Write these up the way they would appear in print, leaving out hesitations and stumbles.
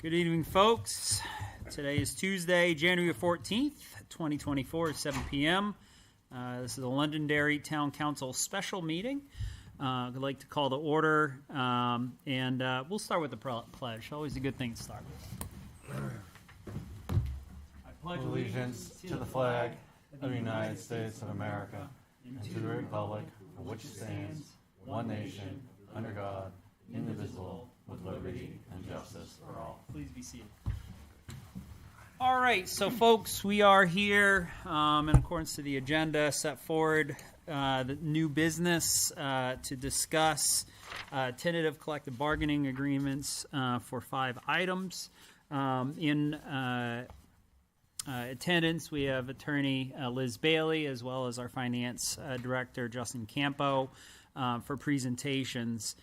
Good evening, folks. Today is Tuesday, January 14th, 2024, 7 p.m. This is the Londonderry Town Council special meeting. I'd like to call to order, and we'll start with the pledge. Always a good thing to start with. I pledge allegiance to the flag of the United States of America and to the republic for which it stands, one nation, under God, indivisible, with liberty and justice for all. Please be seated. All right, so folks, we are here in accordance to the agenda set forward, the new business to discuss tentative collective bargaining agreements for 5 items. In attendance, we have attorney Liz Bailey as well as our finance director Justin Campo for presentations.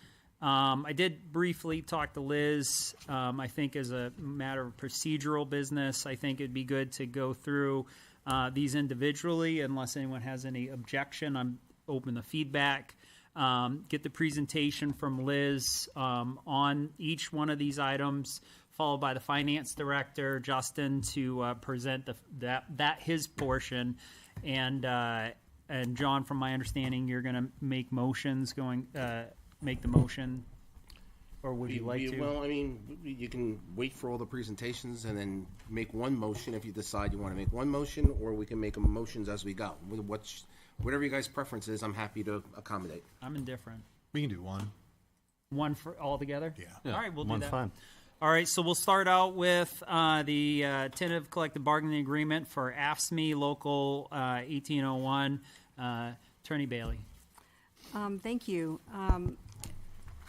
I did briefly talk to Liz. I think as a matter of procedural business, I think it'd be good to go through these individually unless anyone has any objection. I'm open to feedback. Get the presentation from Liz on each one of these items, followed by the finance director, Justin, to present his portion. And John, from my understanding, you're going to make motions make the motion, or would you like to? Well, I mean, you can wait for all the presentations and then make one motion if you decide you want to make one motion, or we can make motions as we go. Whatever your guys' preference is, I'm happy to accommodate. I'm indifferent. We can do one. One for all together? Yeah. All right, we'll do One's that. fine. All right, so we'll start out with the tentative collective bargaining agreement for AFSCME Local 1801. Attorney Bailey. Thank you.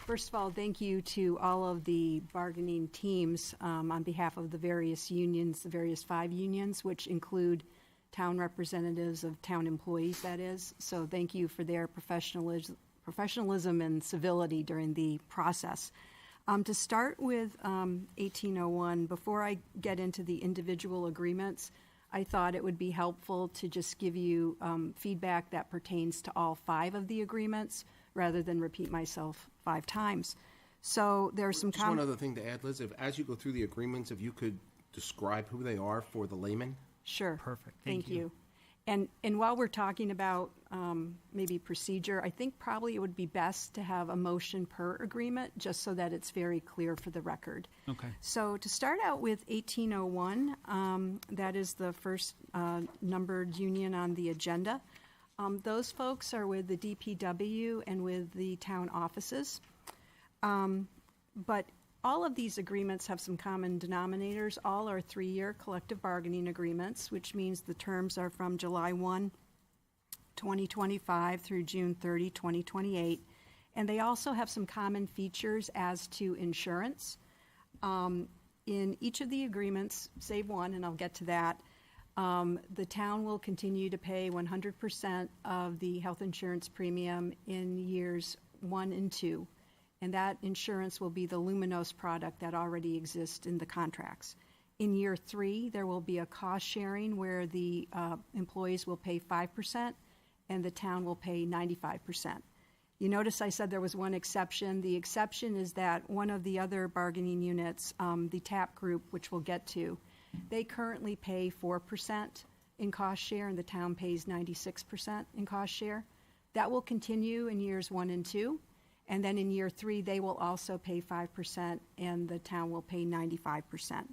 First of all, thank you to all of the bargaining teams on behalf of the various unions, the various 5 unions, which include town representatives of town employees, that is. So thank you for their professionalism and civility during the process. To start with 1801, before I get into the individual agreements, I thought it would be helpful to just give you feedback that pertains to all 5 of the agreements rather than repeat myself 5 times. So there are some Just one other thing to add, Liz. As you go through the agreements, if you could describe who they are for the layman. Sure. Perfect. Thank you. And while we're talking about maybe procedure, I think probably it would be best to have a motion per agreement just so that it's very clear for the record. Okay. So to start out with 1801, that is the first numbered union on the agenda. Those folks are with the DPW and with the town offices. But all of these agreements have some common denominators. All are 3-year collective bargaining agreements, which means the terms are from July 1, 2025 through June 30, 2028. And they also have some common features as to insurance. In each of the agreements, save one, and I'll get to that, the town will continue to pay 100% of the health insurance premium in years 1 and 2. And that insurance will be the Luminos product that already exists in the contracts. In year 3, there will be a cost sharing where the employees will pay 5% and the town will pay 95%. You notice I said there was one exception. The exception is that one of the other bargaining units, the TAP group, which we'll get to, they currently pay 4% in cost share and the town pays 96% in cost share. That will continue in years 1 and 2. And then in year 3, they will also pay 5%, and the town will pay 95%.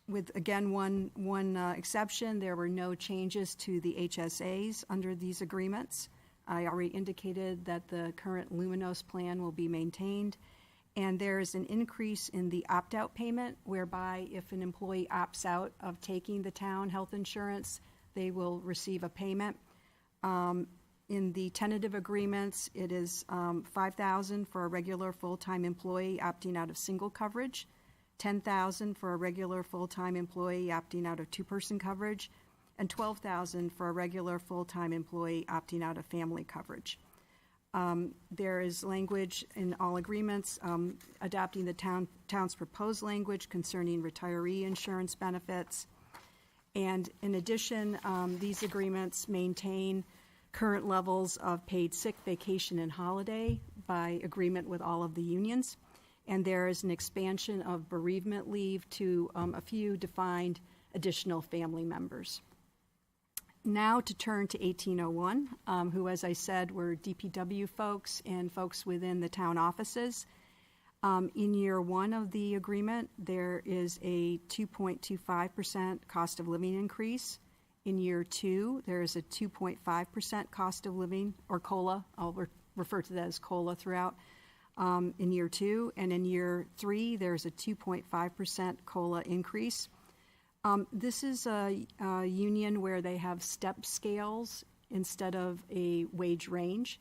With, again, one exception, there were no changes to the HSAs under these agreements. I already indicated that the current Luminos plan will be maintained. And there is an increase in the opt-out payment, whereby if an employee opts out of taking the town health insurance, they will receive a payment. In the tentative agreements, it is $5,000 for a regular full-time employee opting out of single coverage, $10,000 for a regular full-time employee opting out of 2-person coverage, and $12,000 for a regular full-time employee opting out of family coverage. There is language in all agreements adopting the town's proposed language concerning retiree insurance benefits. And in addition, these agreements maintain current levels of paid sick, vacation, and holiday by agreement with all of the unions. and there is an expansion of bereavement leave to a few defined additional family members. Now to turn to 1801, who, as I said, were DPW folks and folks within the town offices. In year one of the agreement, there is a 2.25% cost of living increase. In year two, there is a 2.5% cost of living, or COLA. I'll refer to that as COLA throughout. In year two, and in year three, there's a 2.5% COLA increase. This is a union where they have step scales instead of a wage range.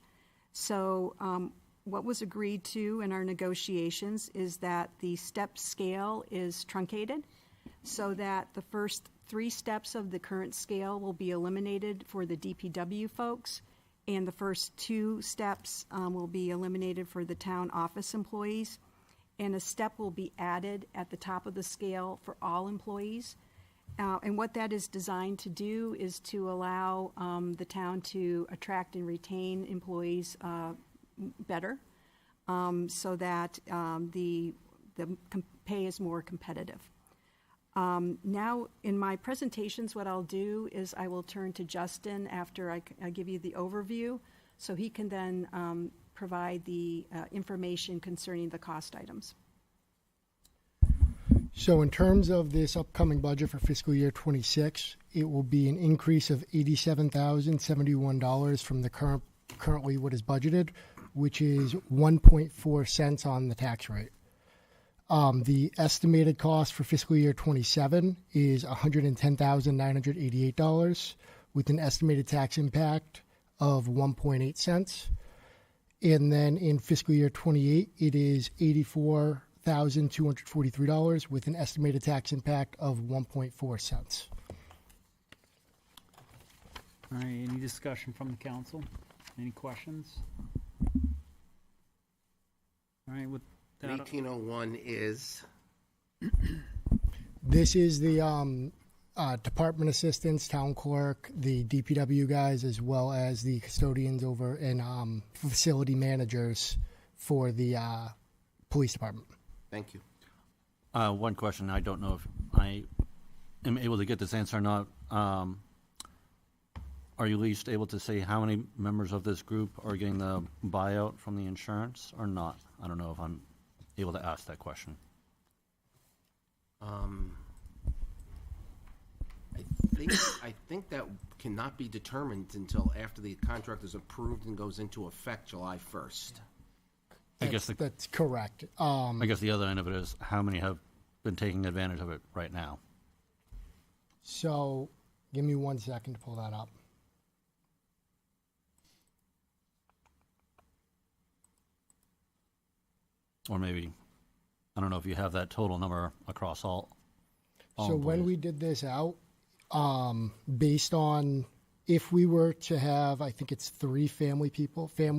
So what was agreed to in our negotiations is that the step scale is truncated so that the first 3 steps of the current scale will be eliminated for the DPW folks, and the first 2 steps will be eliminated for the town office employees, and a step will be added at the top of the scale for all employees. And what that is designed to do is to allow the town to attract and retain employees better, so that the pay is more competitive. Now, in my presentations, what I'll do is I will turn to Justin after I give you the overview, so he can then provide the information concerning the cost items. So in terms of this upcoming budget for fiscal year 26, it will be an increase of $87,071 from the currently what is budgeted, which is 1.4 cents on the tax rate. The estimated cost for fiscal year 27 is $110,988 with an estimated tax impact of 1.8 cents. And then in fiscal year 28, it is $84,243 with an estimated tax impact of 1.4 cents. All right, any discussion from the council? Any questions? All right, with that, 1801 is, This is the department assistants, town clerk, the DPW guys, as well as the custodians over and facility managers for the police department. thank you. One question, I don't know if I am able to get this answer or not. Are you at least able to say how many members of this group are getting the buyout from the insurance or not? I don't know if I'm able to ask that question. I think that cannot be determined until after the contract is approved and goes into effect July 1st. That's correct. I guess the other end of it is how many have been taking advantage of it right now? So give me 1 second to pull that up. Or maybe, I don't know if you have that total number across all So when employees. we did this out, based on if we were to have, I think it's 3 family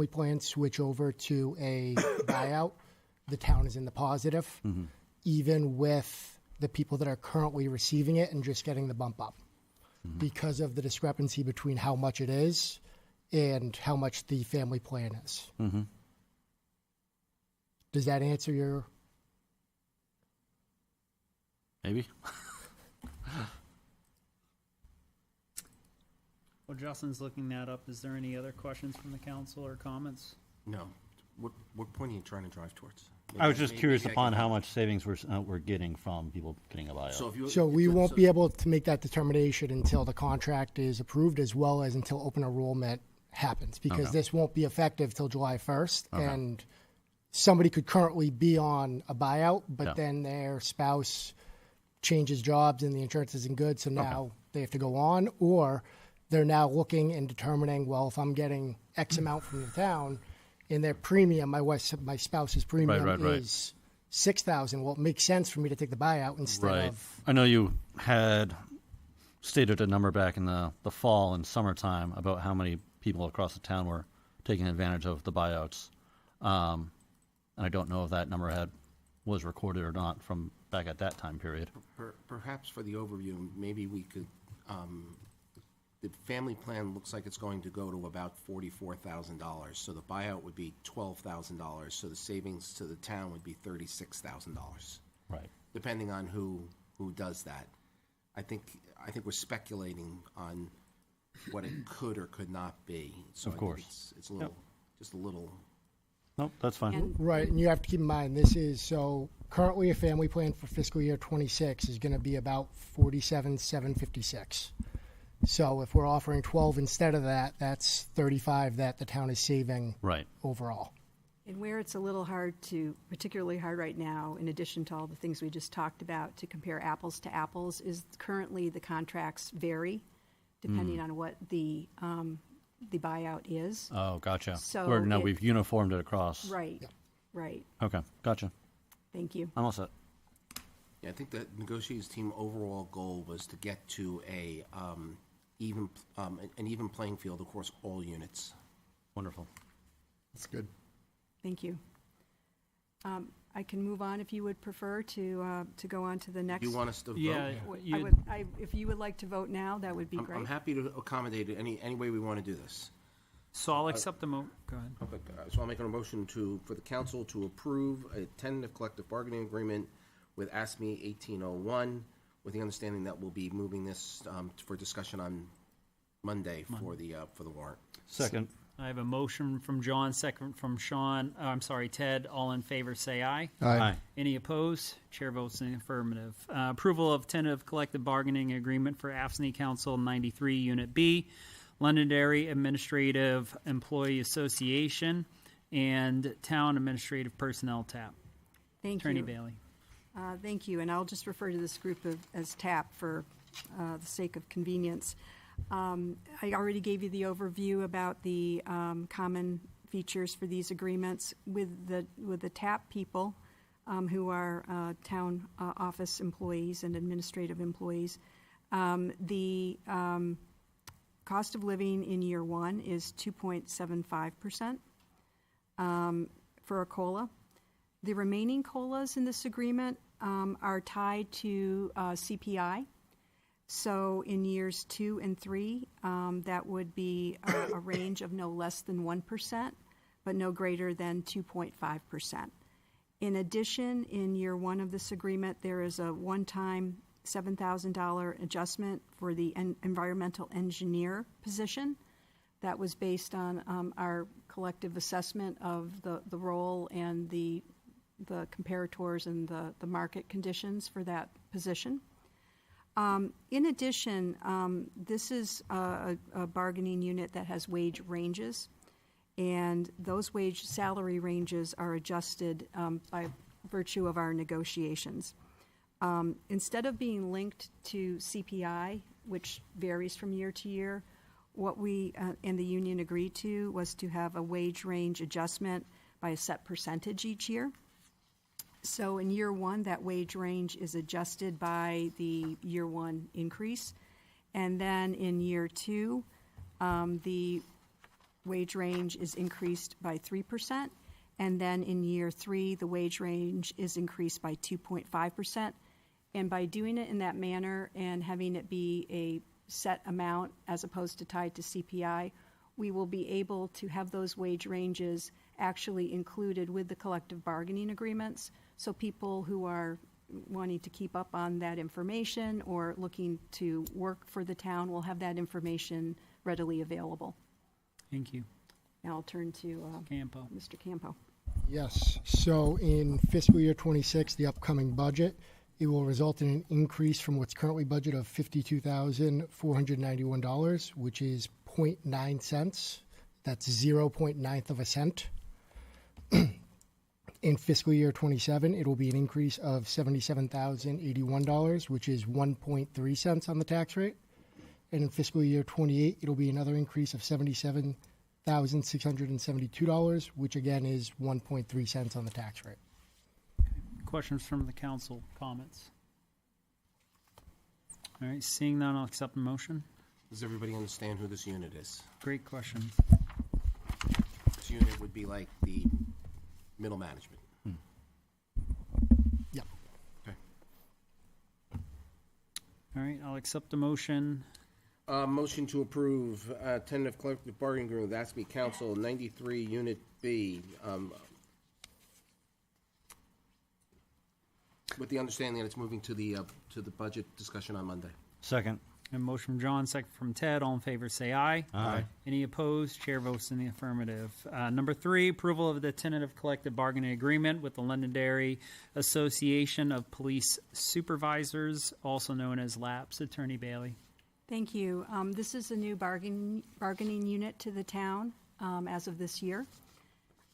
plans switch over to a buyout, the town is in the positive, even with the people that are currently receiving it and just getting the bump up because of the discrepancy between how much it is and how much the family plan is. Does that answer your? Maybe? while Justin's looking that up, is there any other questions from the council or comments? No. What point are you trying to drive towards? I was just curious Maybe I upon can- how much savings we're getting from people getting a buyout. So if you. So we won't so- be able to make that determination until the contract is approved, as well as until open enrollment happens, because Okay. this won't be effective till July 1st. And somebody could currently be on a buyout, but Yeah. then their spouse changes jobs and the insurance isn't good, so now they have to go on, or they're now looking and determining, well, if I'm getting X amount from the town and their premium, my spouse's premium right. is $6,000, well, it makes sense for me to take the buyout instead Right. of. I know you had stated a number back in the fall and summertime about how many people across the town were taking advantage of the buyouts. And I don't know if that number was recorded or not from back at that time period. Perhaps for the overview, maybe we could, family plan looks like it's going to go to about $44,000. So the buyout would be $12,000. So the savings to the town would be $36,000, Right. depending on who does that. I think we're speculating on what it could or could not be. So Of I think course. it's a little, just a little. Nope, that's fine. And Right, and you have to keep in mind, this is, so currently a family plan for fiscal year 26 is going to be about 47,756. So if we're offering 12 instead of that, that's 35 that the town is saving Right. overall. And where it's a little hard to, particularly hard right now, in addition to all the things we just talked about, to compare apples to apples, is currently the contracts vary depending on what the buyout is. Oh, gotcha. So Where now it- we've uniformed it across. Right, right. Okay, gotcha. Thank you. I'm all set. Yeah, I think the negotiations team overall goal was to get to an even playing field across all units. Wonderful. That's good. Thank you. I can move on if you would prefer to go on to the next. You want us to vote? Yeah, If you would like to vote now, that would be I'm great. happy to accommodate it any way we want to do this. so I'll accept the go ahead. Okay, so I'll make a motion for the council to approve a tentative collective bargaining agreement with ASME 1801, with the understanding that we'll be moving this for discussion on Monday for the warrant. Second. I have a motion from John, second from Sean. Ted. All in favor, say aye. Aye. Any opposed? Chair votes in the affirmative. Approval of tentative collective bargaining agreement for AFSCME Council 93, Unit B, Londonderry Administrative Employee Association, and Town Administrative Personnel TAP. Thank Attorney you. Bailey. Thank you, and I'll just refer to this group as TAP for the sake of convenience. I already gave you the overview about the common features for these agreements with the TAP people, who are town office employees and administrative employees. The cost of living in year one is 2.75% for a COLA. The remaining COLAs in this agreement are tied to CPI. So in years 2 and 3, that would be a range of no less than 1%, but no greater than 2.5%. In addition, in year 1 of this agreement, there is a one-time $7,000 adjustment for the environmental engineer position. That was based on our collective assessment of the role and the comparators and the market conditions for that position. In addition, this is a bargaining unit that has wage ranges, and those wage salary ranges are adjusted by virtue of our negotiations. Instead of being linked to CPI, which varies from year to year, what we and the union agreed to was to have a wage range adjustment by a set percentage each year. So in year 1, that wage range is adjusted by the year 1 increase. And then in year 2, the wage range is increased by 3%. And then in year 3, the wage range is increased by 2.5%. And by doing it in that manner and having it be a set amount as opposed to tied to CPI, we will be able to have those wage ranges actually included with the collective bargaining agreements. So people who are wanting to keep up on that information or looking to work for the town will have that information readily available. Thank you. Now I'll turn to Campo. Mr. Campo. Yes, so in fiscal year 26, the upcoming budget, it will result in an increase from what's currently budgeted of $52,491, which is 0.9 cents. That's 0.9 of a cent. In fiscal year 27, it will be an increase of $77,081, which is 1.3 cents on the tax rate. And in fiscal year 28, it'll be another increase of $77,672, which again is 1.3 cents on the tax rate. Questions from the council, comments? All right, seeing none, I'll accept the motion. Does everybody understand who this unit is? Great question. This unit would be like the middle management. Yep. Okay. All right, I'll accept the motion. Motion to approve tentative collective bargaining agreement with ASME Council 93 Unit B. With the understanding that it's moving to the budget discussion on Monday. Second. A motion from John, second from Ted. All in favor, say aye. Aye. Any opposed? Chair votes in the affirmative. Number 3, approval of the tentative collective bargaining agreement with the Londonderry Association of Police Supervisors, also known as LAPS. Attorney Bailey. Thank you. This is a new bargaining unit to the town as of this year.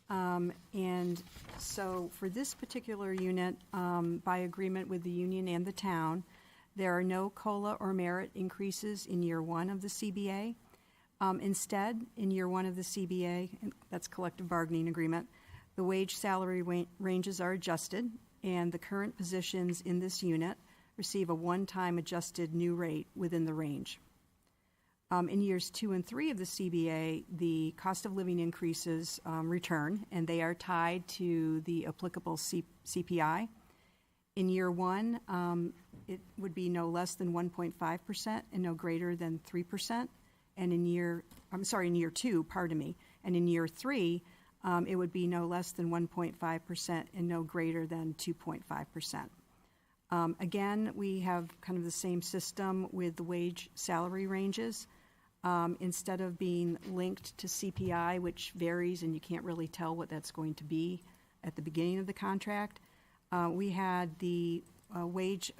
And so for this particular unit, by agreement with the union and the town, there are no COLA or merit increases in year 1 of the CBA. Instead, in year 1 of the CBA, and that's collective bargaining agreement, the wage salary ranges are adjusted, and the current positions in this unit receive a one-time adjusted new rate within the range. In years 2 and 3 of the CBA, the cost of living increases return, and they are tied to the applicable CPI. In year 1, it would be no less than 1.5% and no greater than 3%. And in year 2, pardon me. And in year 3, it would be no less than 1.5% and no greater than 2.5%. Again, we have kind of the same system with the wage salary ranges. Instead of being linked to CPI, which varies and you can't really tell what that's going to be at the beginning of the contract, we had the wage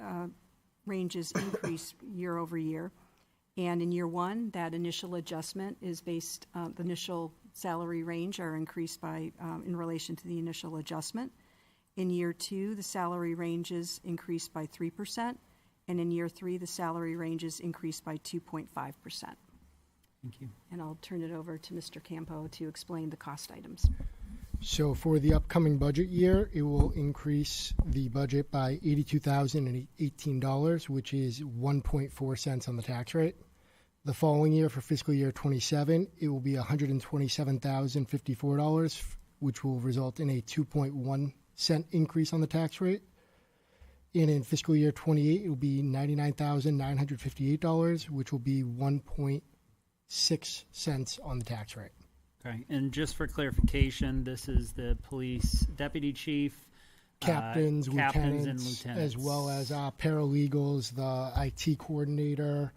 ranges increase year over year. And in year 1, that initial adjustment is based, the initial salary range are increased by, in relation to the initial adjustment. In year 2, the salary ranges increased by 3%. And in year 3, the salary ranges increased by 2.5%. Thank you. And I'll turn it over to Mr. Campo to explain the cost items. For the upcoming budget year, it will increase the budget by $82,018, which is 1.4 cents on the tax rate. The following year, for fiscal year 27, it will be $127,054, which will result in a 2.1 cent increase on the tax rate. And in fiscal year 28, it will be $99,958, which will be 1.6 cents on the tax rate. Okay, and just for clarification, this is the police deputy chief, Captains, and lieutenants, as well as paralegals, the IT coordinator,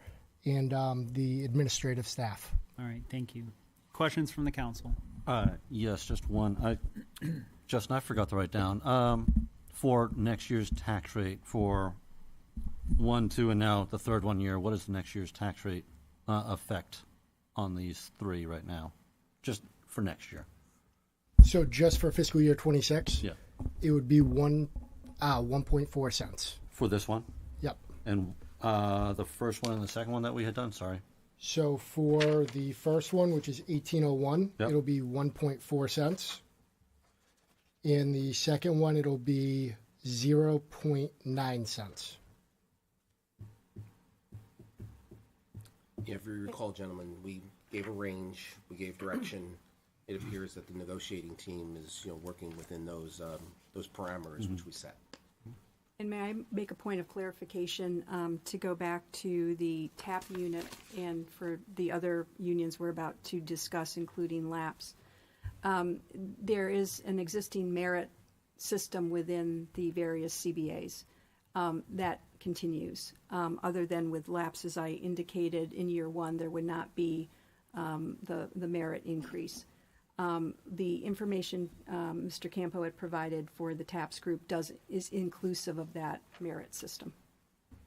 and the administrative staff. All right, thank you. Questions from the council? Yes, just one. Justin, I forgot to write down. For next year's tax rate for 1, 2, and now the third 1 year, what is the next year's tax rate effect on these 3 right now? Just for next year. So just for fiscal year 26, Yeah. it would be 1.4 cents. For this one? Yep. And the first one and the second one that we had done, sorry. So for the first one, which is 1801, Yep. it'll be 1.4 cents. In the second one, it'll be 0.9 cents. Yeah, if you recall, gentlemen, we gave a range, we gave direction. It appears that the negotiating team is, working within those parameters which we set. And may I make a point of clarification to go back to the TAP unit and for the other unions we're about to discuss, including LAPS. There is an existing merit system within the various CBAs that continues. Other than with LAPS, as I indicated, in year 1, there would not be the merit increase. The information Mr. Campo had provided for the TAPS group is inclusive of that merit system.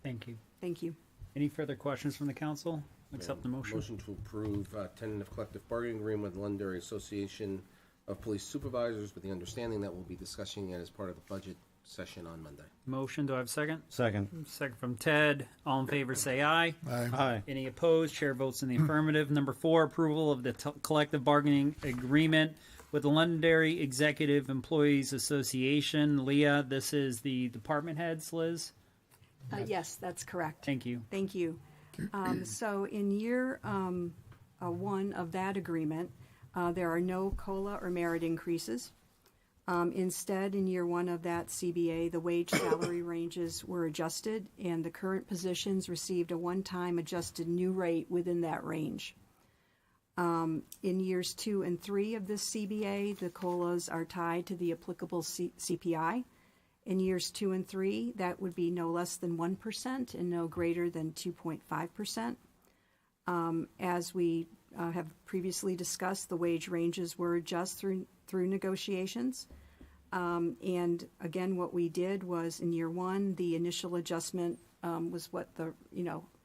Thank you. Thank you. Any further questions from the council? Accept the motion. Motion to approve tentative collective bargaining agreement with Londonderry Association of Police Supervisors with the understanding that we'll be discussing it as part of the budget session on Monday. Motion, do I have a second? Second. Second from Ted. All in favor, say aye. Aye. Any opposed? Chair votes in the affirmative. Number 4, approval of the collective bargaining agreement with the Londonderry Executive Employees Association. Leah, this is the department heads, Liz? Yes, that's correct. Thank you. Thank you. So in year 1 of that agreement, there are no COLA or merit increases. Instead, in year one of that CBA, the wage salary ranges were adjusted, and the current positions received a one-time adjusted new rate within that range. In years 2 and 3 of this CBA, the COLAs are tied to the applicable CPI. In years 2 and 3, that would be no less than 1% and no greater than 2.5%. As we have previously discussed, the wage ranges were adjusted through negotiations. And again, what we did was in year 1, the initial adjustment was what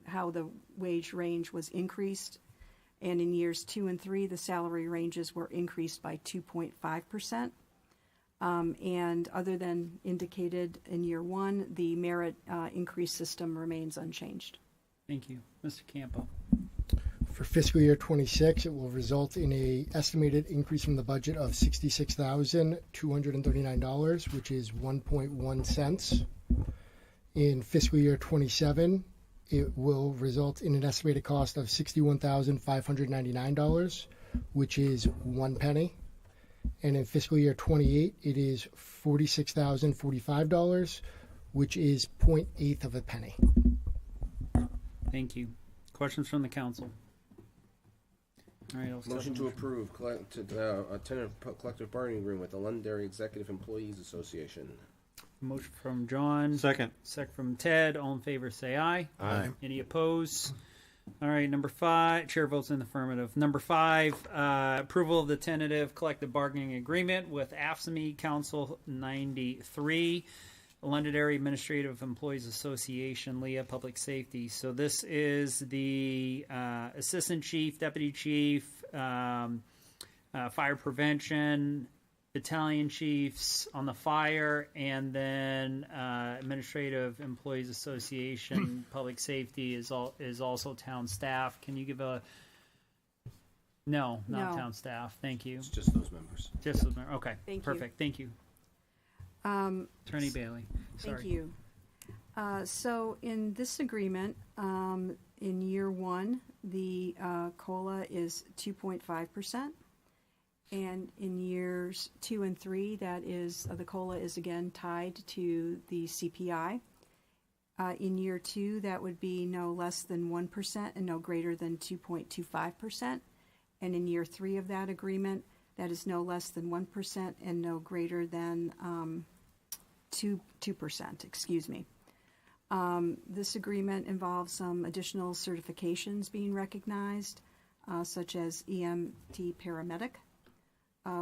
how the wage range was increased. And in years 2 and 3, the salary ranges were increased by 2.5%. And other than indicated in year 1, the merit increase system remains unchanged. Thank you. Mr. Campo. For fiscal year 26, it will result in a estimated increase from the budget of $66,239, which is 1.1 cents. In fiscal year 27, it will result in an estimated cost of $61,599, which is 1 penny. And in fiscal year 28, it is $46,045, which is 0.8 of a penny. Thank you. Questions from the council? All right, I'll start Motion with to approve a tentative collective bargaining agreement with the Londonderry Executive Employees Association. motion from John. Second. Second from Ted. All in favor, say aye. Aye. Any opposed? All right, number 5. Chair votes in the affirmative. Number 5, approval of the tentative collective bargaining agreement with AFSCME Council 93, Londonderry Administrative Employees Association, LEA Public Safety. So this is the assistant chief, deputy chief, fire prevention, battalion chiefs on the fire, and then Administrative Employees Association Public Safety is also town staff. Can you give a no, not No. town staff. Thank you. It's just those members. Just those members. Okay, Thank you. perfect. Thank you. Attorney Bailey. Sorry. Thank you. So in this agreement, in year 1, the COLA is 2.5%. And in years 2 and 3, that is, the COLA is again tied to the CPI. In year 2, that would be no less than 1% and no greater than 2.25%. And in year 3 of that agreement, that is no less than 1% and no greater than 2%, excuse me. This agreement involves some additional certifications being recognized, such as EMT paramedic,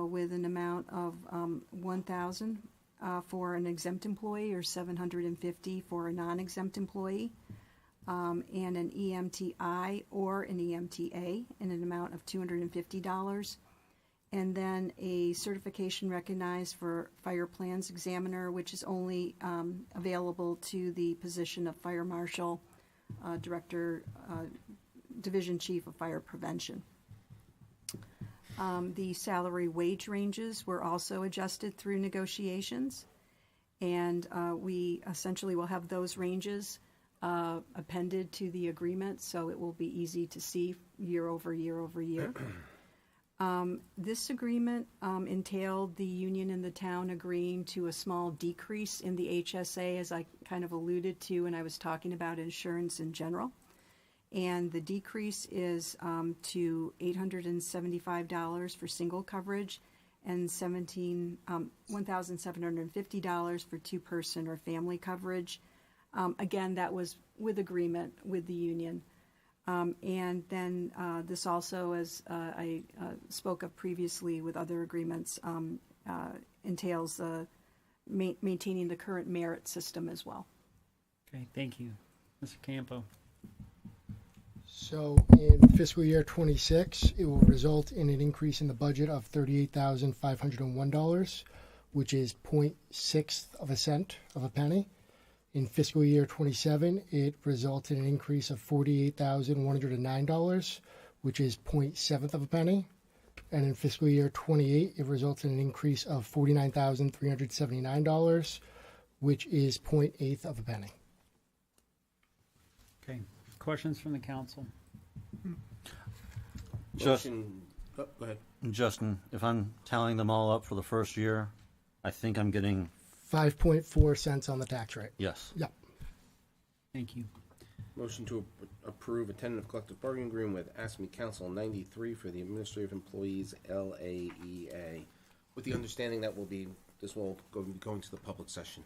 with an amount of $1,000 for an exempt employee or $750 for a non-exempt employee, and an EMTI or an EMTA in an amount of $250. And then a certification recognized for fire plans examiner, which is only available to the position of fire marshal, director, division chief of fire prevention. The salary wage ranges were also adjusted through negotiations, and we essentially will have those ranges appended to the agreement, so it will be easy to see year over year over year. This agreement entailed the union and the town agreeing to a small decrease in the HSA, as I kind of alluded to when I was talking about insurance in general. And the decrease is to $875 for single coverage and $1,750 for two-person or family coverage. Again, that was with agreement with the union. And then this also, as I spoke of previously with other agreements, entails maintaining the current merit system as well. Okay, thank you. Mr. Campo. So in fiscal year 26, it will result in an increase in the budget of $38,501, which is 0.6 of a cent of a penny. In fiscal year 27, it results in an increase of $48,109, which is 0.7 of a penny. And in fiscal year 28, it results in an increase of $49,379, which is 0.8 of a penny. Okay, questions from the council? Just, Motion, go ahead. Justin, if I'm tallying them all up for the first year, I think I'm getting, 5.4 cents on the tax rate. yes. Yep. Thank you. Motion to approve a tentative collective bargaining agreement with ASME Council 93 for the administrative employees LAEA, with the understanding that this will be going to the public session.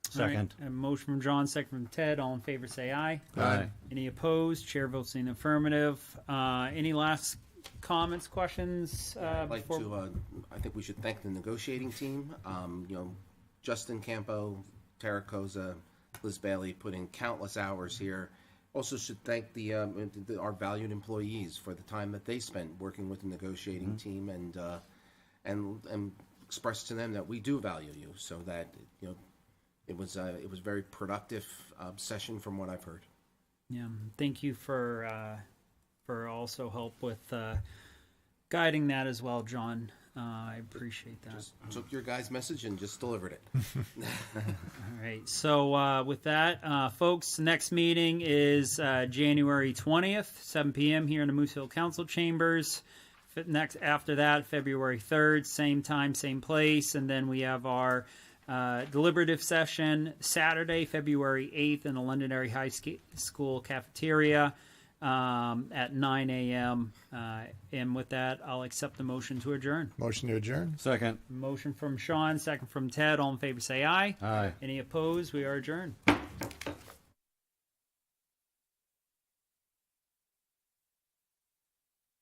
Second. All right, a motion from John, second from Ted. All in favor, say aye. Aye. Any opposed? Chair votes in the affirmative. Any last comments, questions? I'd like before- to, I think we should thank the negotiating team. Justin Campo, Tara Koza, Liz Bailey put in countless hours here. Also should thank our valued employees for the time that they spent working with the negotiating team and express to them that we do value you, so that it was a very productive session from what I've heard. Yeah, thank you for also help with guiding that as well, John. I appreciate that. Just took your guys' message and just delivered it. All right. So with that, folks, next meeting is January 20th, 7 p.m. here in the Moose Hill Council Chambers. Next after that, February 3rd, same time, same place, and then we have our deliberative session Saturday, February 8th in the Londonderry High School cafeteria at 9 a.m. And with that, I'll accept the motion to adjourn. Motion to adjourn? Second. Motion from Sean, second from Ted. All in favor, say aye. Aye. Any opposed? We are adjourned.